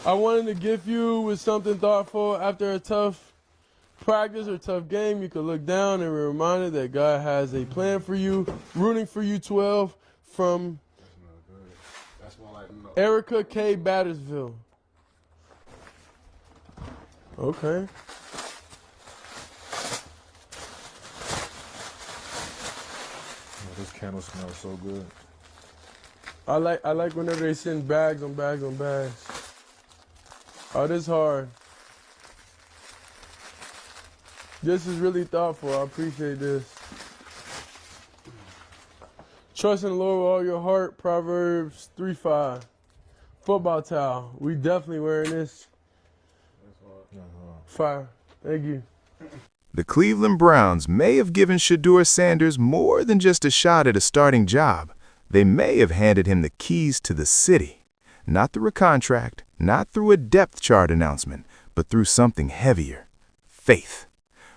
I wanted to gift you with something thoughtful after a tough practice or tough game. You could look down and be reminded that God has a plan for you. Rooting for you, 12, from That's not good. That's more like no. Erica K. Battersville. Okay. Oh, this candle smells so good. I like whenever they send bags on bags on bags. Oh, this is hard. This is really thoughtful. I appreciate this. Trust in the Lord with all your heart. Proverbs 3:5. Football towel. We definitely wearing this. Fire. Thank you. The Cleveland Browns may have given Shedeur Sanders more than just a shot at a starting job. They may have handed him the keys to the city. Not through a contract, not through a depth chart announcement, but through something heavier: faith.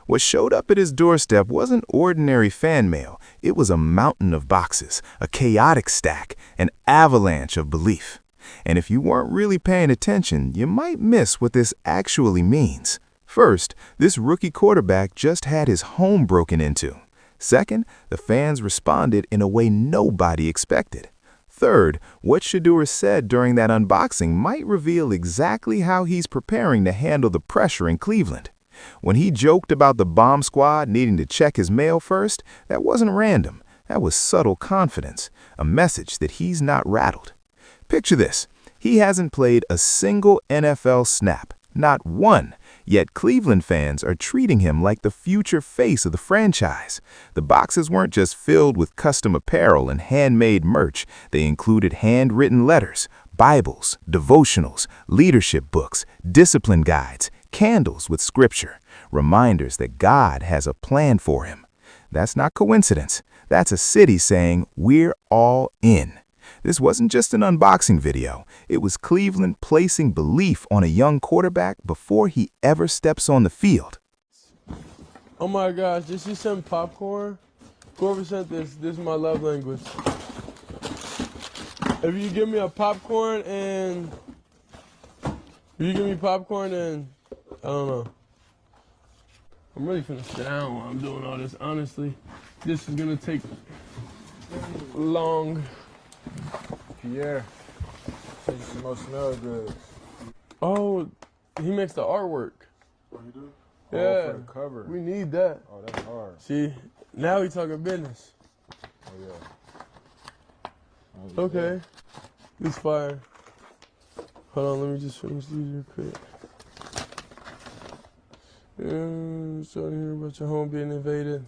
What showed up at his doorstep wasn't ordinary fan mail. It was a mountain of boxes, a chaotic stack, an avalanche of belief. And if you weren't really paying attention, you might miss what this actually means. First, this rookie quarterback just had his home broken into. Second, the fans responded in a way nobody expected. Third, what Shedeur said during that unboxing might reveal exactly how he's preparing to handle the pressure in Cleveland. When he joked about the bomb squad needing to check his mail first, that wasn't random. That was subtle confidence, a message that he's not rattled. Picture this. He hasn't played a single NFL snap, not one. Yet Cleveland fans are treating him like the future face of the franchise. The boxes weren't just filled with custom apparel and handmade merch. They included handwritten letters, Bibles, devotionals, leadership books, discipline guides, candles with scripture, reminders that God has a plan for him. That's not coincidence. That's a city saying, "We're all in." This wasn't just an unboxing video. It was Cleveland placing belief on a young quarterback before he ever steps on the field. Oh my gosh, did she send popcorn? Whoever sent this is my love language. If you give me popcorn and I don't know. I'm really finna sit down while I'm doing all this, honestly. This is gonna take long. Pierre, said you must smell good. Oh, he makes the artwork. Oh, you do? Yeah. Oh, for the cover. We need that. Oh, that's hard. See, now we talking business. Oh, yeah. Oh, Okay. This fire. Hold on, let me just finish these real quick. Sorry to hear about your home being invaded.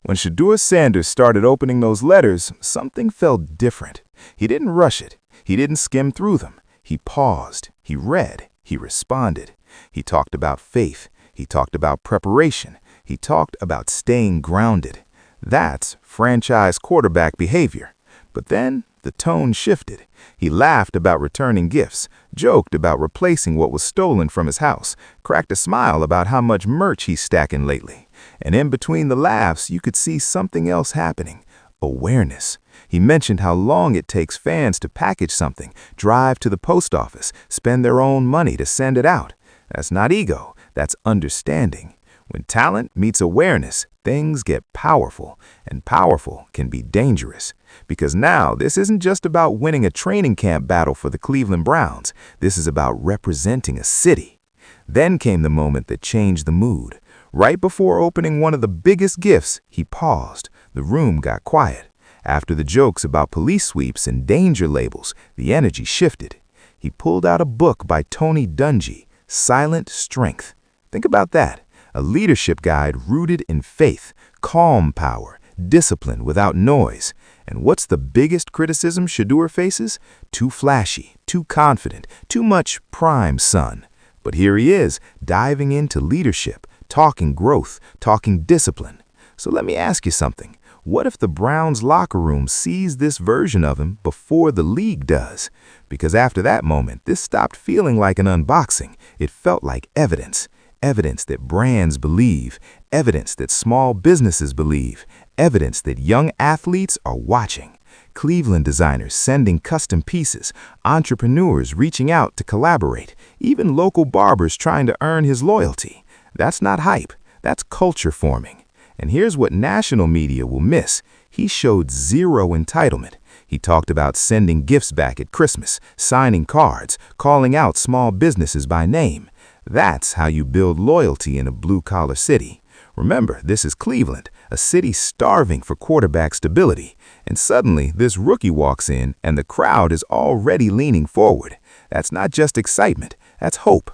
When Shedeur Sanders started opening those letters, something felt different. He didn't rush it. He didn't skim through them. He paused. He read. He responded. He talked about faith. He talked about preparation. He talked about staying grounded. That's franchise quarterback behavior. But then the tone shifted. He laughed about returning gifts, joked about replacing what was stolen from his house, cracked a smile about how much merch he's stacking lately. And in between the laughs, you could see something else happening: awareness. He mentioned how long it takes fans to package something, drive to the post office, spend their own money to send it out. That's not ego, that's understanding. When talent meets awareness, things get powerful, and powerful can be dangerous. Because now, this isn't just about winning a training camp battle for the Cleveland Browns. This is about representing a city. Then came the moment that changed the mood. Right before opening one of the biggest gifts, he paused. The room got quiet. After the jokes about police sweeps and danger labels, the energy shifted. He pulled out a book by Tony Dungy, Silent Strength. Think about that. A leadership guide rooted in faith, calm power, discipline without noise. And what's the biggest criticism Shedeur faces? Too flashy, too confident, too much prime son. But here he is, diving into leadership, talking growth, talking discipline. So let me ask you something. What if the Browns locker room sees this version of him before the league does? Because after that moment, this stopped feeling like an unboxing. It felt like evidence. Evidence that brands believe, evidence that small businesses believe, evidence that young athletes are watching. Cleveland designers sending custom pieces, entrepreneurs reaching out to collaborate, even local barbers trying to earn his loyalty. That's not hype, that's culture forming. And here's what national media will miss. He showed zero entitlement. He talked about sending gifts back at Christmas, signing cards, calling out small businesses by name. That's how you build loyalty in a blue-collar city. Remember, this is Cleveland, a city starving for quarterback stability. And suddenly, this rookie walks in and the crowd is already leaning forward. That's not just excitement, that's hope.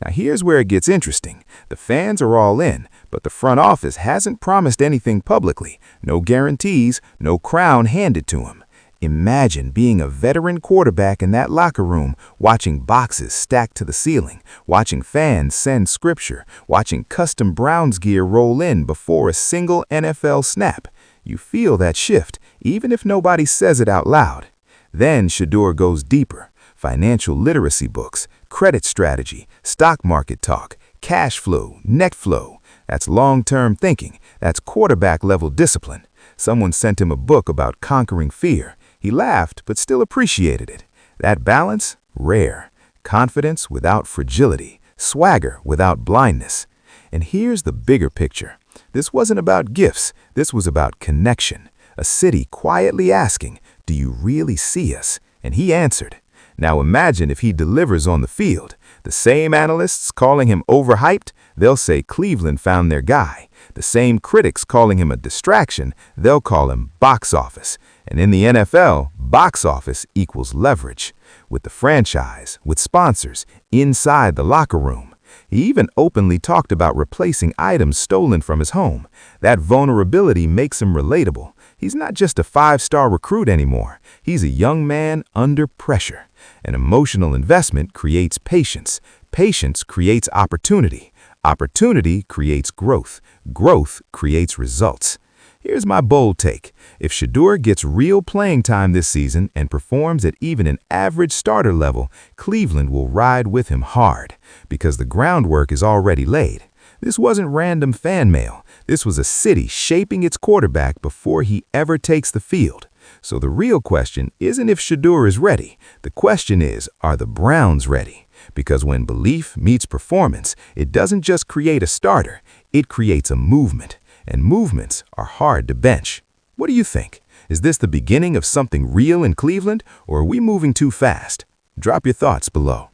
Now here's where it gets interesting. The fans are all in, but the front office hasn't promised anything publicly. No guarantees, no crown handed to him. Imagine being a veteran quarterback in that locker room, watching boxes stacked to the ceiling, watching fans send scripture, watching custom Browns gear roll in before a single NFL snap. You feel that shift, even if nobody says it out loud. Then Shedeur goes deeper. Financial literacy books, credit strategy, stock market talk, cash flow, net flow. That's long-term thinking. That's quarterback-level discipline. Someone sent him a book about conquering fear. He laughed, but still appreciated it. That balance? Rare. Confidence without fragility. Swagger without blindness. And here's the bigger picture. This wasn't about gifts. This was about connection. A city quietly asking, "Do you really see us?" And he answered. Now imagine if he delivers on the field. The same analysts calling him overhyped, they'll say Cleveland found their guy. The same critics calling him a distraction, they'll call him box office. And in the NFL, box office equals leverage. With the franchise, with sponsors, inside the locker room. He even openly talked about replacing items stolen from his home. That vulnerability makes him relatable. He's not just a five-star recruit anymore. He's a young man under pressure. An emotional investment creates patience. Patience creates opportunity. Opportunity creates growth. Growth creates results. Here's my bold take. If Shedeur gets real playing time this season and performs at even an average starter level, Cleveland will ride with him hard because the groundwork is already laid. This wasn't random fan mail. This was a city shaping its quarterback before he ever takes the field. So the real question isn't if Shedeur is ready. The question is, are the Browns ready? Because when belief meets performance, it doesn't just create a starter, it creates a movement. And movements are hard to bench. What do you think? Is this the beginning of something real in Cleveland, or are we moving too fast? Drop your thoughts below.